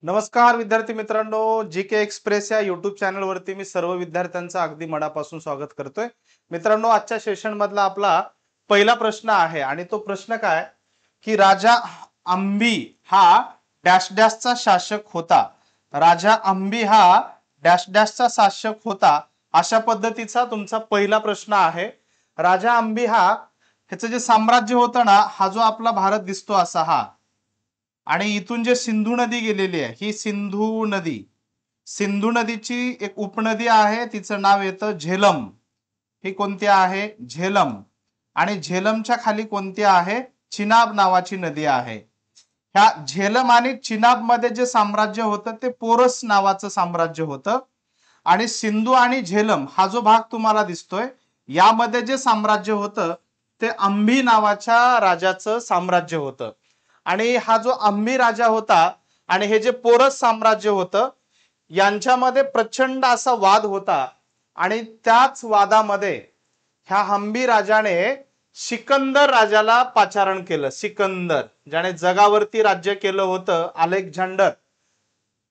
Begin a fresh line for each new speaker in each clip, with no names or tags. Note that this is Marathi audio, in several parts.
नमस्कार विद्यार्थी मित्रांनो, जी के एक्सप्रेस या युट्यूब चॅनलवरती मी सर्व विद्यार्थ्यांचं अगदी मनापासून स्वागत करतोय. मित्रांनो, आजच्या सेशन मधला आपला पहिला प्रश्न आहे आणि तो प्रश्न काय की राजा अंबी हा डॅश डॅशचा शासक होता. राजा अंबी हा डॅश डॅशचा शासक होता, अशा पद्धतीचा तुमचा पहिला प्रश्न आहे. राजा अंबी हा ह्याचं जे साम्राज्य होतं ना, हा जो आपला भारत दिसतो असा हा, आणि इथून जे सिंधू नदी गेलेली आहे ही सिंधू नदी, सिंधू नदीची एक उपनदी आहे, तिचं नाव येतं झेलम. ही कोणती आहे? झेलम. आणि झेलमच्या खाली कोणती आहे? चिनाब नावाची नदी आहे. ह्या झेलम आणि चिनाब मध्ये जे साम्राज्य होतं ते पोरस नावाचं साम्राज्य होतं. आणि सिंधू आणि झेलम हा जो भाग तुम्हाला दिसतोय यामध्ये जे साम्राज्य होतं ते अंबी नावाच्या राजाचं साम्राज्य होतं. आणि हा जो अंबी राजा होता आणि हे जे पोरस साम्राज्य होतं यांच्यामध्ये प्रचंड असा वाद होता. आणि त्याच वादामध्ये ह्या हंबी राजाने सिकंदर राजाला पाचारण केलं. सिकंदर ज्याने जगावरती राज्य केलं होतं, अलेक्झांडर,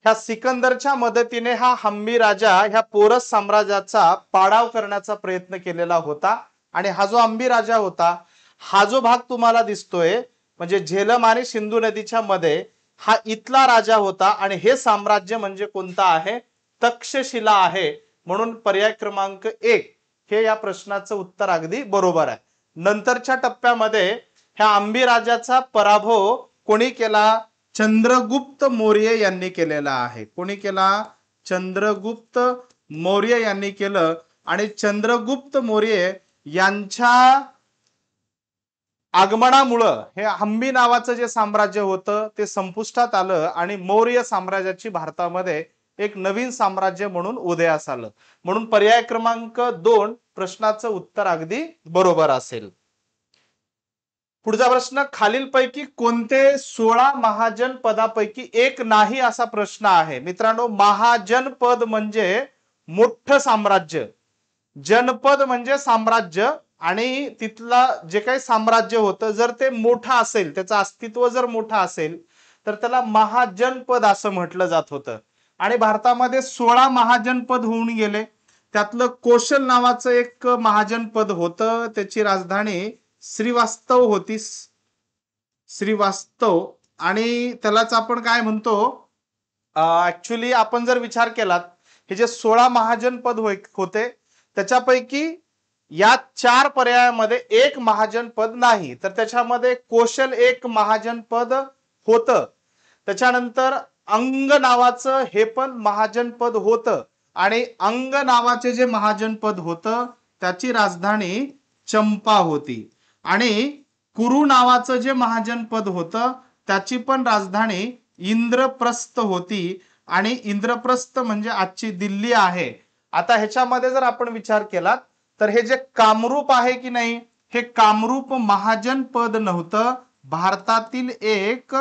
ह्या सिकंदरच्या मदतीने हा हंबी राजा ह्या पोरस साम्राज्याचा पाडाव करण्याचा प्रयत्न केलेला होता. आणि हा जो हंबी राजा होता, हा जो भाग तुम्हाला दिसतोय म्हणजे झेलम आणि सिंधू नदीच्या मध्ये, हा इथला राजा होता. आणि हे साम्राज्य म्हणजे कोणतं आहे? तक्षशिला आहे. म्हणून पर्याय क्रमांक 1 हे या प्रश्नाचं उत्तर अगदी बरोबर आहे. नंतरच्या टप्प्यामध्ये ह्या अंबी राजाचा पराभव कोणी केला? चंद्रगुप्त मौर्य यांनी केलेला आहे. कोणी केला? चंद्रगुप्त मौर्य यांनी केलं. आणि चंद्रगुप्त मौर्य यांच्या आगमनामुळं हे हंबी नावाचं जे साम्राज्य होतं ते संपुष्टात आलं आणि मौर्य साम्राज्याची भारतामध्ये एक नवीन साम्राज्य म्हणून उदयास आलं. म्हणून पर्याय क्रमांक 2 प्रश्नाचं उत्तर अगदी बरोबर असेल. पुढचा प्रश्न, खालीलपैकी कोणते 16 महाजन पदापैकी एक नाही असा प्रश्न आहे. मित्रांनो, महाजन पद म्हणजे मोठं साम्राज्य, जनपद म्हणजे साम्राज्य, आणि तिथला जे काही साम्राज्य होतं जर ते मोठं असेल, त्याचं अस्तित्व जर मोठं असेल तर त्याला महाजनपद असं म्हटलं जात होतं. आणि भारतामध्ये 16 महाजनपद होऊन गेले. त्यातलं कौशल नावाचं एक महाजनपद होतं, त्याची राजधानी श्रीवास्तव होती. श्रीवास्तव. आणि त्यालाच आपण काय म्हणतो, ऍक्च्युली आपण जर विचार केलात, हे जे 16 महाजनपद होते त्याच्यापैकी या 4 पर्यायामध्ये एक महाजनपद नाही. तर त्याच्यामध्ये कौशल एक महाजनपद होतं. त्याच्यानंतर अंग नावाचं हे पण महाजनपद होतं. आणि अंग नावाचे जे महाजनपद होतं त्याची राजधानी चंपा होती. आणि कुरु नावाचं जे महाजनपद होतं त्याची पण राजधानी इंद्रप्रस्थ होती. आणि इंद्रप्रस्थ म्हणजे आजची दिल्ली आहे. आता ह्याच्यामध्ये जर आपण विचार केला तर हे जे कामरूप आहे की नाही, हे कामरूप महाजनपद नव्हतं, भारतातील एक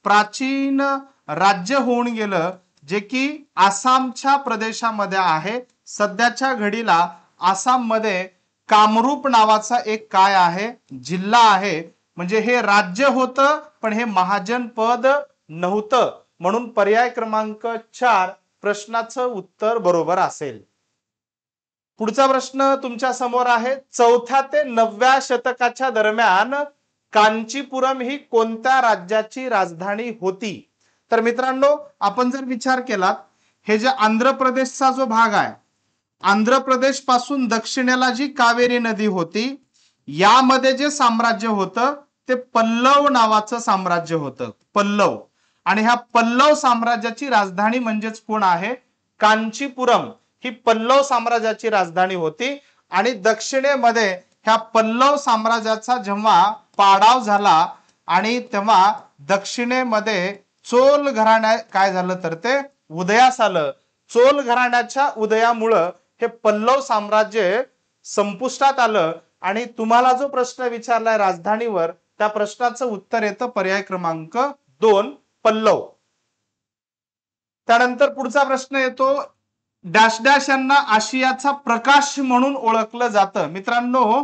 प्राचीन राज्य होऊन गेलं जे की आसामच्या प्रदेशामध्ये आहे. सध्याच्या घडीला आसाम मध्ये कामरूप नावाचा एक काय आहे? जिल्हा आहे. म्हणजे हे राज्य होतं पण हे महाजनपद नव्हतं. म्हणून पर्याय क्रमांक 4 प्रश्नाचं उत्तर बरोबर असेल. पुढचा प्रश्न तुमच्या समोर आहे. 4थ्या ते 9व्या शतकाच्या दरम्यान कांचीपुरम ही कोणत्या राज्याची राजधानी होती? तर मित्रांनो, आपण जर विचार केला, हे जे आंध्र प्रदेशचा जो भाग आहे, आंध्र प्रदेश पासून दक्षिणेला जी कावेरी नदी होती, यामध्ये जे साम्राज्य होतं ते पल्लव नावाचं साम्राज्य होतं. पल्लव. आणि ह्या पल्लव साम्राज्याची राजधानी म्हणजेच कोण आहे? कांचीपुरम ही पल्लव साम्राज्याची राजधानी होती. आणि दक्षिणेमध्ये ह्या पल्लव साम्राज्याचा जेव्हा पाडाव झाला आणि तेव्हा दक्षिणेमध्ये चोल घराण्या काय झालं तर ते उदयास आलं. चोल घराण्याच्या उदयामुळं हे पल्लव साम्राज्य संपुष्टात आलं. आणि तुम्हाला जो प्रश्न विचारलाय राजधानीवर, त्या प्रश्नाचं उत्तर येतं पर्याय क्रमांक 2 पल्लव. त्यानंतर पुढचा प्रश्न येतो, डॅश डॅश यांना आशियाचा प्रकाश म्हणून ओळखलं जातं. मित्रांनो,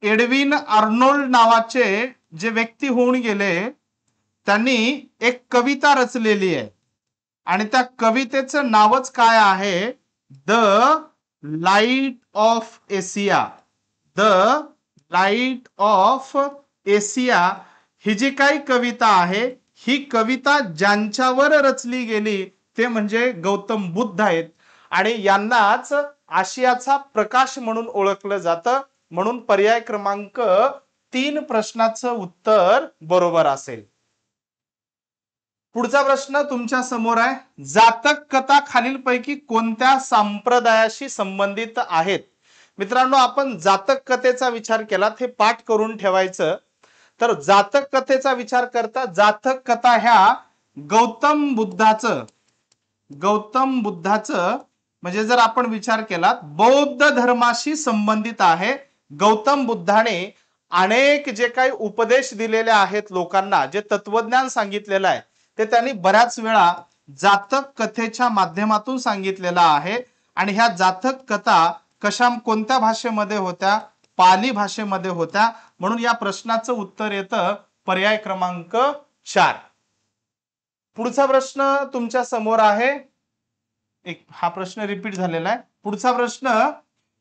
एडविन आर्नोल्ड नावाचे जे व्यक्ती होऊन गेले त्यांनी एक कविता रचलेली आहे आणि त्या कवितेचं नावच काय आहे? The light of Asia. The light of Asia ही जी काही कविता आहे, ही कविता ज्यांच्यावर रचली गेली ते म्हणजे गौतम बुद्ध आहेत आणि यांनाच आशियाचा प्रकाश म्हणून ओळखलं जातं. म्हणून पर्याय क्रमांक 3 प्रश्नाचं उत्तर बरोबर असेल. पुढचा प्रश्न तुमच्या समोर आहे. जातक कथा खालीलपैकी कोणत्या संप्रदायाशी संबंधित आहेत? मित्रांनो, आपण जातक कथेचा विचार केला, हे पाठ करून ठेवायचं. तर जातक कथेचा विचार करता जातक कथा ह्या गौतम बुद्धाचं म्हणजे जर आपण विचार केला बौद्ध धर्माशी संबंधित आहे. गौतम बुद्धाने अनेक जे काही उपदेश दिलेले आहेत लोकांना, जे तत्वज्ञान सांगितलेलं आहे ते त्यांनी बऱ्याच वेळा जातक कथेच्या माध्यमातून सांगितलेला आहे. आणि ह्या जातक कथा कोणत्या भाषेमध्ये होत्या? पाली भाषेमध्ये होत्या. म्हणून या प्रश्नाचं उत्तर येतं पर्याय क्रमांक 4. पुढचा प्रश्न तुमच्या समोर आहे. हा प्रश्न रिपीट झालेला आहे. पुढचा प्रश्न,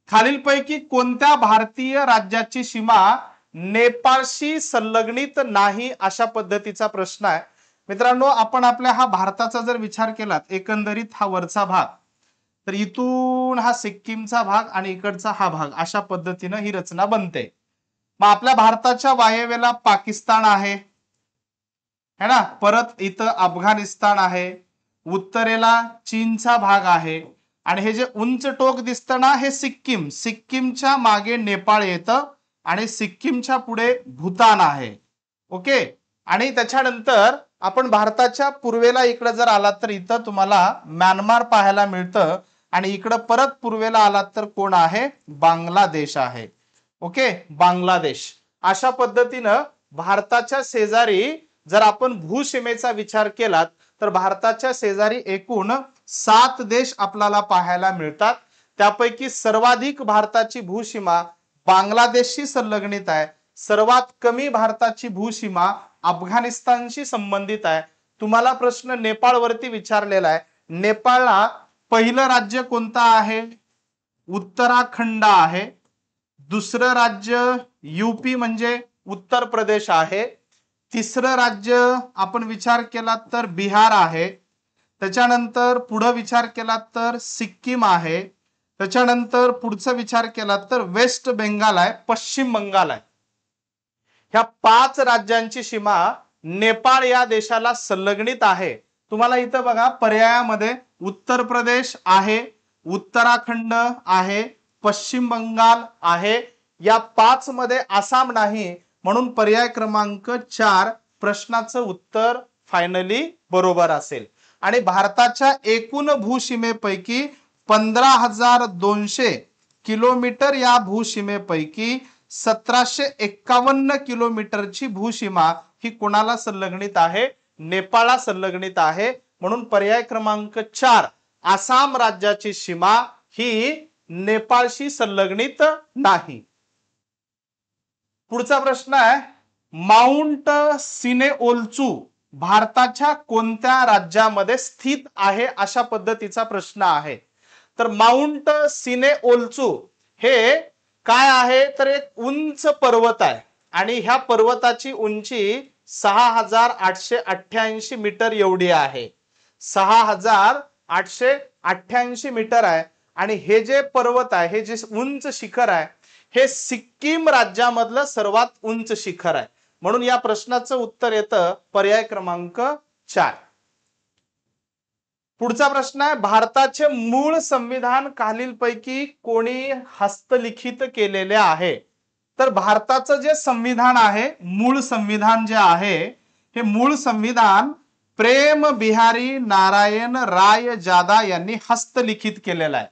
खालीलपैकी कोणत्या भारतीय राज्याची सीमा नेपाळशी संलग्नित नाही? अशा पद्धतीचा प्रश्न आहे. मित्रांनो, आपण आपल्या हा भारताचा जर विचार केला एकंदरीत हा वरचा भाग, तर इथून हा सिक्कीमचा भाग आणि इकडचा हा भाग अशा पद्धतीनं ही रचना बनते. मग आपल्या भारताच्या वायव्येला पाकिस्तान आहे है ना, परत इथं अफगाणिस्तान आहे, उत्तरेला चीनचा भाग आहे आणि हे जे उंच टोक दिसतं ना हे सिक्कीमच्या मागे नेपाळ येतं आणि सिक्कीमच्या पुढे भूतान आहे. ओके. आणि त्याच्यानंतर आपण भारताच्या पूर्वेला इकडे जर आलात तर इथं तुम्हाला म्यानमार पाहायला मिळतं आणि इकडं परत पूर्वेला आलात तर कोण आहे? बांगलादेश आहे. ओके, बांगलादेश. अशा पद्धतीनं भारताच्या शेजारी जर आपण भूसीमेचा विचार केलात तर भारताच्या शेजारी एकूण 7 देश आपल्याला पाहायला मिळतात. त्यापैकी सर्वाधिक भारताची भूसीमा बांगलादेशशी संलग्नित आहे. सर्वात कमी भारताची भूसीमा अफगाणिस्तानशी संबंधित आहे. तुम्हाला प्रश्न नेपाळ वरती विचारलेला आहे. नेपाळला पहिलं राज्य कोणतं आहे? उत्तराखंड आहे. दुसरं राज्य यूपी म्हणजे उत्तर प्रदेश आहे. तिसरं राज्य आपण विचार केला तर बिहार आहे. त्याच्यानंतर पुढे विचार केला तर सिक्कीम आहे. त्याच्यानंतर पुढचा विचार केला तर वेस्ट बेंगाल आहे, पश्चिम बंगाल आहे. ह्या 5 राज्यांची सीमा नेपाळ या देशाला संलग्नित आहे. तुम्हाला इथं बघा पर्यायामध्ये उत्तर प्रदेश आहे, उत्तराखंड आहे, पश्चिम बंगाल आहे. या 5 मध्ये आसाम नाही. म्हणून पर्याय क्रमांक 4 प्रश्नाचं उत्तर फायनली बरोबर असेल. आणि भारताच्या एकूण भूसीमेपैकी 15,200 किलोमीटर या भूसीमेपैकी 1751 किलोमीटरची भूसीमा ही कोणाला संलग्नित आहे? नेपाळला संलग्नित आहे. म्हणून पर्याय क्रमांक 4 आसाम राज्याची सीमा ही नेपाळशी संलग्नित नाही. पुढचा प्रश्न आहे, माउंट सिनेओल्चू भारताच्या कोणत्या राज्यामध्ये स्थित आहे? अशा पद्धतीचा प्रश्न आहे. तर माउंट सिनेओल्चू हे काय आहे? तर एक उंच पर्वत आहे आणि ह्या पर्वताची उंची 6,888 मीटर एवढी आहे. 6,888 मीटर आहे. आणि हे जे पर्वत आहे, हे जे उंच शिखर आहे, हे सिक्कीम राज्यामधलं सर्वात उंच शिखर आहे. म्हणून या प्रश्नाचं उत्तर येतं पर्याय क्रमांक 4. पुढचा प्रश्न आहे, भारताचे मूळ संविधान खालीलपैकी कोणी हस्तलिखित केलेले आहे? तर भारताचं जे संविधान आहे, मूळ संविधान जे आहे, हे मूळ संविधान प्रेम बिहारी नारायण राय जादा यांनी हस्तलिखित केलेलं आहे.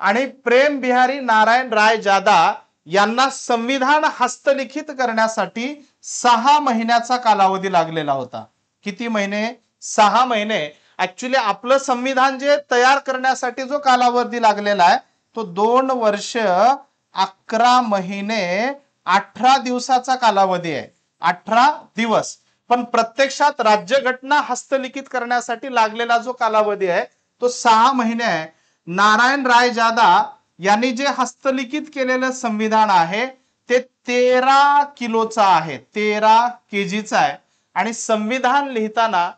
आणि प्रेम बिहारी नारायण राय जादा यांना संविधान हस्तलिखित करण्यासाठी 6 महिन्याचा कालावधी लागलेला होता. किती महिने? 6 महिने. ऍक्च्युली आपलं संविधान जे तयार करण्यासाठी जो कालावधी लागलेला आहे तो 2 वर्ष 11 महिने 18 दिवसाचा कालावधी आहे. 18 दिवस. पण प्रत्यक्षात राज्यघटना हस्तलिखित करण्यासाठी लागलेला जो कालावधी आहे तो 6 महिने आहे. नारायण राय जादा यांनी जे हस्तलिखित केलेलं संविधान आहे ते 13 किलोचा आहे, 13 केजीचा आहे. आणि संविधान लिहिताना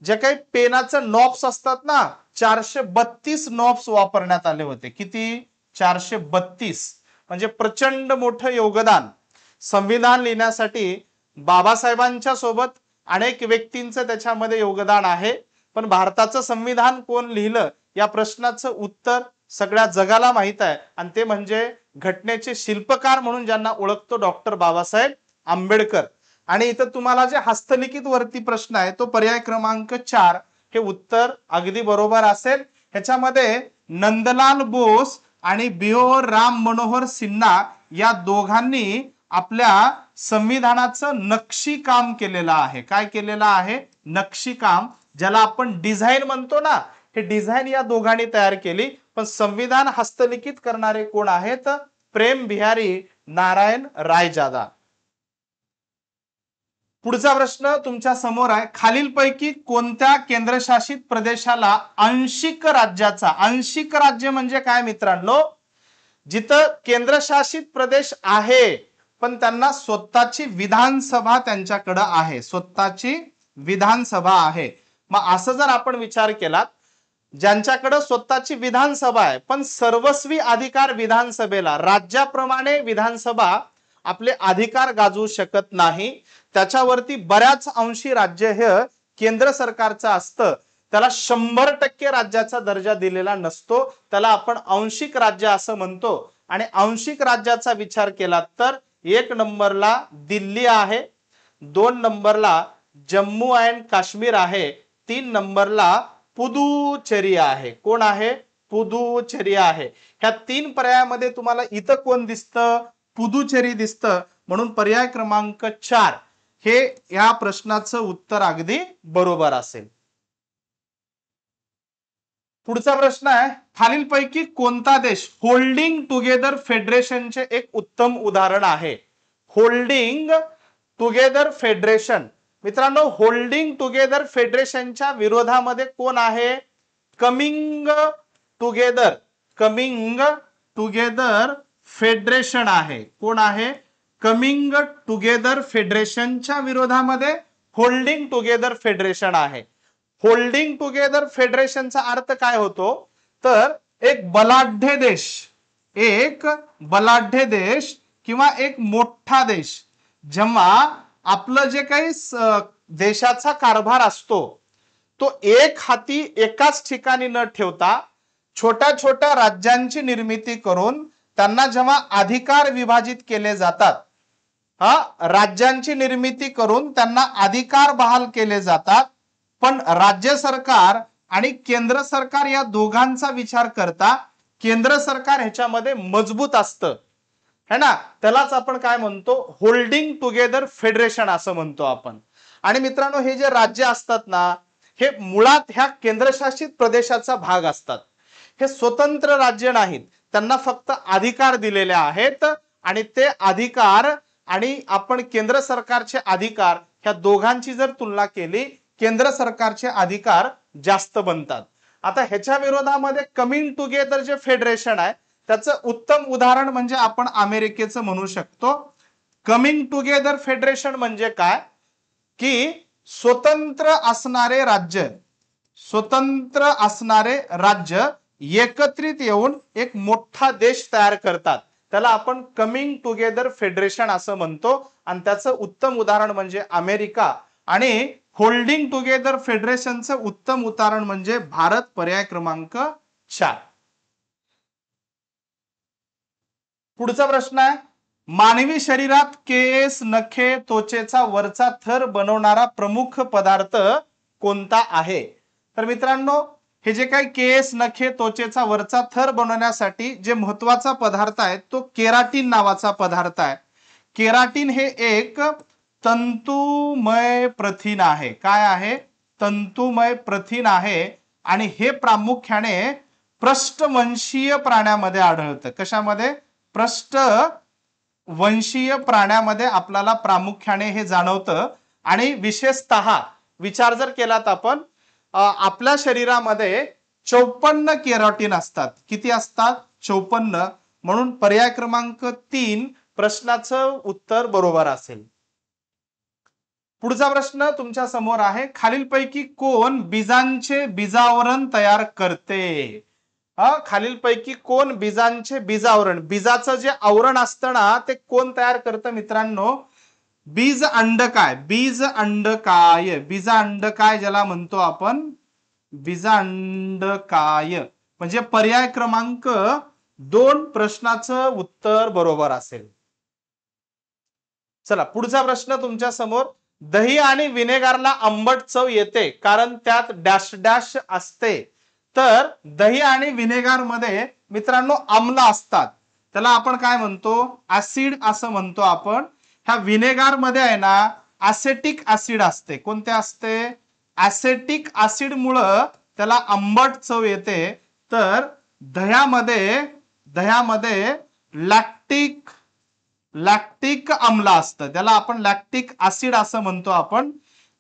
जे काही पेनाचं नॉब्स असतात ना, 432 नॉब्स वापरण्यात आले होते. किती? 432. म्हणजे प्रचंड मोठं योगदान संविधान लिहिण्यासाठी बाबासाहेबांच्या सोबत अनेक व्यक्तींचं त्याच्यामध्ये योगदान आहे. पण भारताचं संविधान कोण लिहिलं या प्रश्नाचं उत्तर सगळ्या जगाला माहित आहे, आणि ते म्हणजे घटनेचे शिल्पकार म्हणून ज्यांना ओळखतो डॉक्टर बाबासाहेब आंबेडकर. आणि इथं तुम्हाला जे हस्तलिखित वरती प्रश्न आहे तो पर्याय क्रमांक 4 हे उत्तर अगदी बरोबर असेल. ह्याच्यामध्ये नंदलाल बोस आणि बिओ राम मनोहर सिन्हा या दोघांनी आपल्या संविधानाचं नक्षीकाम केलेलं आहे. काय केलेलं आहे? नक्षीकाम, ज्याला आपण डिझाईन म्हणतो ना, हे डिझाईन या दोघांनी तयार केली. पण संविधान हस्तलिखित करणारे कोण आहेत? प्रेम बिहारी नारायण रायजादा. पुढचा प्रश्न तुमच्या समोर आहे. खालीलपैकी कोणत्या केंद्रशासित प्रदेशाला आंशिक राज्याचा, आंशिक राज्य म्हणजे काय मित्रांनो? जिथं केंद्रशासित प्रदेश आहे पण त्यांना स्वतःची विधानसभा त्यांच्याकडे आहे, स्वतःची विधानसभा आहे. मग असं जर आपण विचार केला, ज्यांच्याकडे स्वतःची विधानसभा आहे पण सर्वस्वी अधिकार विधानसभेला, राज्याप्रमाणे विधानसभा आपले अधिकार गाजवू शकत नाही, त्याच्यावरती बऱ्याच अंशी राज्य हे केंद्र सरकारचं असतं, त्याला 100% राज्याचा दर्जा दिलेला नसतो, त्याला आपण आंशिक राज्य असं म्हणतो. आणि आंशिक राज्याचा विचार केला तर 1 नंबरला दिल्ली आहे, 2 नंबरला जम्मू अँड काश्मीर आहे, 3 नंबरला पुदुचेरी आहे. कोण आहे? पुदुचेरी आहे. ह्या 3 पर्यायामध्ये तुम्हाला इथं कोण दिसतं? पुदुचेरी दिसतं. म्हणून पर्याय क्रमांक 4 हे या प्रश्नाचं उत्तर अगदी बरोबर असेल. पुढचा प्रश्न आहे, खालीलपैकी कोणता देश होल्डिंग टुगेदर फेडरेशनचे एक उत्तम उदाहरण आहे? Holding together federation. मित्रांनो, होल्डिंग टुगेदर फेडरेशनच्या विरोधामध्ये कोण आहे? Coming together, coming together federation आहे. कोण आहे? कमिंग टुगेदर फेडरेशनच्या विरोधामध्ये होल्डिंग टुगेदर फेडरेशन आहे. होल्डिंग टुगेदर फेडरेशनचा अर्थ काय होतो? तर एक बलाढ्य देश, एक बलाढ्य देश किंवा एक मोठा देश जेव्हा आपलं जे काही देशाचा कारभार असतो तो एक हाती एकाच ठिकाणी न ठेवता छोट्या छोट्या राज्यांची निर्मिती करून त्यांना जेव्हा अधिकार विभाजित केले जातात, राज्यांची निर्मिती करून त्यांना अधिकार बहाल केले जातात, पण राज्य सरकार आणि केंद्र सरकार या दोघांचा विचार करता केंद्र सरकार ह्याच्यामध्ये मजबूत असतं, है ना, त्यालाच आपण काय म्हणतो? होल्डिंग टुगेदर फेडरेशन असं म्हणतो आपण. आणि मित्रांनो, हे जे राज्य असतात ना, हे मुळात ह्या केंद्रशासित प्रदेशाचा भाग असतात. हे स्वतंत्र राज्य नाहीत, त्यांना फक्त अधिकार दिलेले आहेत. आणि ते अधिकार आणि आपण केंद्र सरकारचे अधिकार ह्या दोघांची जर तुलना केली, केंद्र सरकारचे अधिकार जास्त बनतात. आता ह्याच्या विरोधामध्ये कमिंग टुगेदर जे फेडरेशन आहे त्याचं उत्तम उदाहरण म्हणजे आपण अमेरिकेचं म्हणू शकतो. कमिंग टुगेदर फेडरेशन म्हणजे काय? की स्वतंत्र असणारे राज्य, स्वतंत्र असणारे राज्य एकत्रित येऊन एक मोठा देश तयार करतात, त्याला आपण कमिंग टुगेदर फेडरेशन असं म्हणतो. आणि त्याचं उत्तम उदाहरण म्हणजे अमेरिका. आणि होल्डिंग टुगेदर फेडरेशनचं उत्तम उदाहरण म्हणजे भारत. पर्याय क्रमांक 4. पुढचा प्रश्न आहे, मानवी शरीरात केस, नखे, त्वचेचा वरचा थर बनवणारा प्रमुख पदार्थ कोणता आहे? तर मित्रांनो, हे जे काही केस, नखे, त्वचेचा वरचा थर बनवण्यासाठी जे महत्वाचा पदार्थ आहे तो केराटिन नावाचा पदार्थ आहे. केराटिन हे एक तंतुमय प्रथिन आहे. काय आहे? तंतुमय प्रथिन आहे. आणि हे प्रामुख्याने पृष्ठवंशीय प्राण्यामध्ये आढळतं. कशामध्ये? पृष्ठवंशीय प्राण्यामध्ये आपल्याला प्रामुख्याने हे जाणवतं. आणि विशेषतः विचार जर केलात आपण आपल्या शरीरामध्ये 54 केराटिन असतात. किती असतात? 54. म्हणून पर्याय क्रमांक 3 प्रश्नाचं उत्तर बरोबर असेल. पुढचा प्रश्न तुमच्या समोर आहे, खालीलपैकी कोण बीजांचे बीजावरण तयार करते? खालीलपैकी कोण बीजांचे बीजावरण, बीजाचं जे आवरण असतं ना ते कोण तयार करतं मित्रांनो? बीज अंडकाय. बीज अंडकाय, बीजा अंडकाय ज्याला म्हणतो आपण, बीजा अंडकाय म्हणजे पर्याय क्रमांक 2 प्रश्नाचं उत्तर बरोबर असेल. चला पुढचा प्रश्न तुमच्या समोर, दही आणि विनेगारला आंबट चव येते कारण त्यात डॅश डॅश असते. तर दही आणि विनेगार मध्ये मित्रांनो आम्ल असतात, त्याला आपण काय म्हणतो? ऍसिड असं म्हणतो आपण. ह्या विनेगार मध्ये आहे ना ऍसेटिक ऍसिड असते. कोणते असते? ऍसेटिक ऍसिड मुळे त्याला आंबट चव येते. तर दह्यामध्ये लॅक्टिक आम्ल असतं, त्याला आपण लॅक्टिक ऍसिड असं म्हणतो आपण.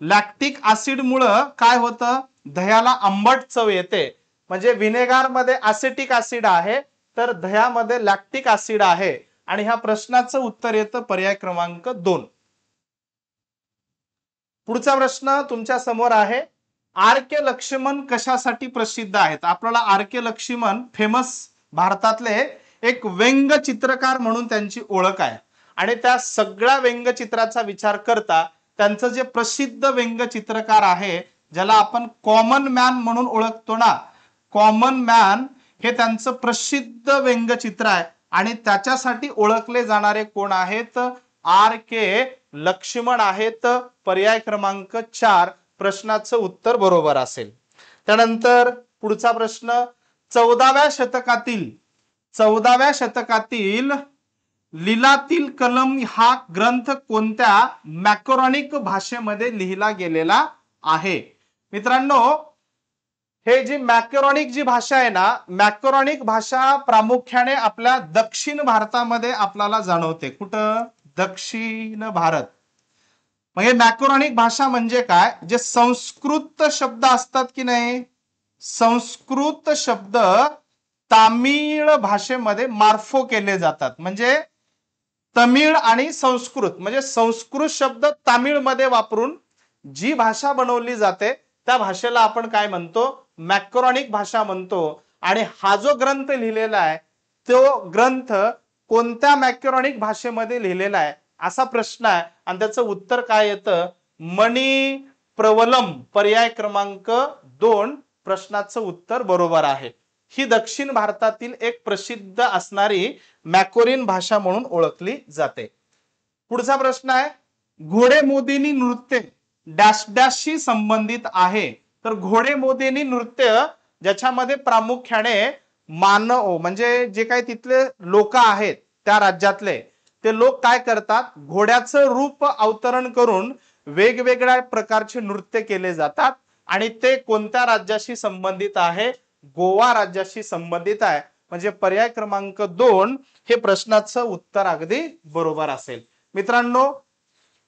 लॅक्टिक ऍसिड मुळे काय होतं? दह्याला आंबट चव येते. म्हणजे विनेगार मध्ये ऍसेटिक ऍसिड आहे तर दह्यामध्ये लॅक्टिक ऍसिड आहे. आणि ह्या प्रश्नाचं उत्तर येतं पर्याय क्रमांक 2. पुढचा प्रश्न तुमच्या समोर आहे, आर के लक्ष्मण कशासाठी प्रसिद्ध आहेत? आपल्याला आर के लक्ष्मण फेमस भारतातले एक व्यंगचित्रकार म्हणून त्यांची ओळख आहे. आणि त्या सगळ्या व्यंगचित्राचा विचार करता त्यांचं जे प्रसिद्ध व्यंगचित्रकार आहे ज्याला आपण कॉमन मॅन म्हणून ओळखतो ना, कॉमन मॅन हे त्यांचं प्रसिद्ध व्यंगचित्र आहे. आणि त्याच्यासाठी ओळखले जाणारे कोण आहेत? आर के लक्ष्मण आहेत. पर्याय क्रमांक 4 प्रश्नाचं उत्तर बरोबर असेल. त्यानंतर पुढचा प्रश्न, 14व्या शतकातील लीलातील कलम हा ग्रंथ कोणत्या मॅकॅरॉनिक भाषेमध्ये लिहिला गेलेला आहे? मित्रांनो हे जी मॅकॅरॉनिक जी भाषा आहे ना, मॅकॅरॉनिक भाषा प्रामुख्याने आपल्या दक्षिण भारतामध्ये आपल्याला जाणवते. कुठं? दक्षिण भारत. म्हणजे मॅकॅरॉनिक भाषा म्हणजे काय? जे संस्कृत शब्द असतात की नाही, संस्कृत शब्द तामिळ भाषेमध्ये मार्फो केले जातात. म्हणजे तमिळ आणि संस्कृत म्हणजे संस्कृत शब्द तामिळ मध्ये वापरून जी भाषा बनवली जाते त्या भाषेला आपण काय म्हणतो? मॅकॅरॉनिक भाषा म्हणतो. आणि हा जो ग्रंथ लिहिलेला आहे तो ग्रंथ कोणत्या मॅकॅरॉनिक भाषेमध्ये लिहिलेला आहे असा प्रश्न आहे. आणि त्याचं उत्तर काय येतं? मणी प्रवलम. पर्याय क्रमांक 2 प्रश्नाचं उत्तर बरोबर आहे. ही दक्षिण भारतातील एक प्रसिद्ध असणारी मॅकॅरॉनिक भाषा म्हणून ओळखली जाते. पुढचा प्रश्न आहे, घोडेमोदिनी नृत्य डॅश डॅशशी संबंधित आहे. तर घोडेमोदिनी नृत्य ज्याच्यामध्ये प्रामुख्याने मानव म्हणजे जे काही तिथले लोक आहेत त्या राज्यातले ते लोक काय करतात? घोड्याचं रूप अवतरण करून वेगवेगळ्या प्रकारचे नृत्य केले जातात. आणि ते कोणत्या राज्याशी संबंधित आहे? गोवा राज्याशी संबंधित आहे. म्हणजे पर्याय क्रमांक 2 हे प्रश्नाचं उत्तर अगदी बरोबर असेल. मित्रांनो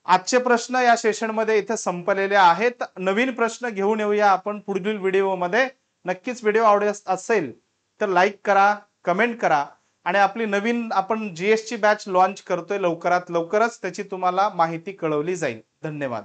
आजचे प्रश्न या सेशन मध्ये इथे संपलेले आहेत. नवीन प्रश्न घेऊन येऊया आपण पुढील व्हिडिओमध्ये. नक्कीच व्हिडिओ आवडत असेल तर लाईक करा, कमेंट करा. आणि आपली नवीन आपण जीएस ची बॅच लॉन्च करतोय लवकरच त्याची तुम्हाला माहिती कळवली जाईल. धन्यवाद.